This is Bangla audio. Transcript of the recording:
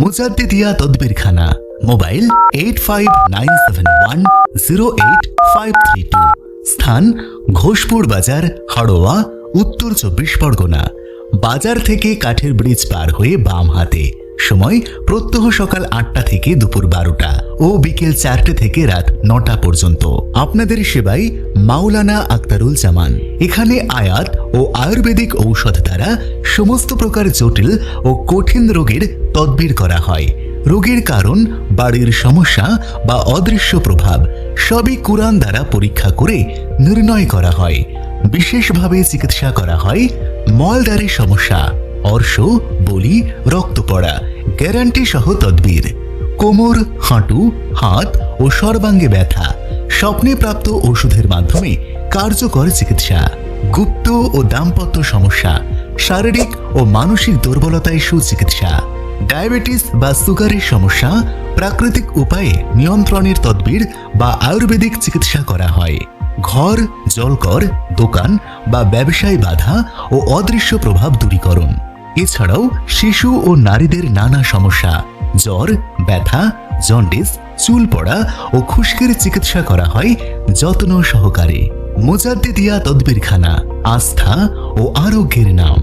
মুজাদ্দিদিয়া তদবিরখানা, মোবাইল 8597108532, স্থান ঘোষপুর বাজার, হাড়োয়া, উত্তর 24 পরগনা। বাজার থেকে কাঠের ব্রিজ পার হয়ে বাম হাতে। সময় প্রত্যহ সকাল 8টা থেকে দুপুর 12টা ও বিকেল 4টে থেকে রাত 9টা পর্যন্ত। আপনাদের সেবায় মাওলানা আক্তারুল জামান। এখানে আয়াত ও আয়ুর্বেদিক ঔষধ দ্বারা সমস্ত প্রকার জটিল ও কঠিন রোগের তদবির করা হয়। রোগের কারণ, বাড়ির সমস্যা বা অদৃশ্য প্রভাব সবই কুরআন দ্বারা পরীক্ষা করে নির্ণয় করা হয়। বিশেষভাবে চিকিৎসা করা হয় মলদ্বারের সমস্যা, অর্শ, বলি, রক্ত পড়া, গ্যারান্টি সহ তদবির। কোমর, হাঁটু, হাত ও সর্বাঙ্গে ব্যথা, স্বপ্নে প্রাপ্ত ওষুধের মাধ্যমে কার্যকর চিকিৎসা। গুপ্ত ও দাম্পত্য সমস্যা, শারীরিক ও মানসিক দুর্বলতায় সুচিকিৎসা। ডায়াবেটিস বা সুগারের সমস্যা প্রাকৃতিক উপায়ে নিয়ন্ত্রণের তদবির বা আয়ুর্বেদিক চিকিৎসা করা হয়। ঘর, জলকর, দোকান বা ব্যবসায় বাধা ও অদৃশ্য প্রভাব দূরীকরণ। এছাড়াও শিশু ও নারীদের নানা সমস্যা, জ্বর, ব্যথা, জন্ডিস, চুল পড়া ও খুশকির চিকিৎসা করা হয় যত্ন সহকারে। মুজাদ্দিদিয়া তদবিরখানা, আস্থা ও আরোগ্যের নাম।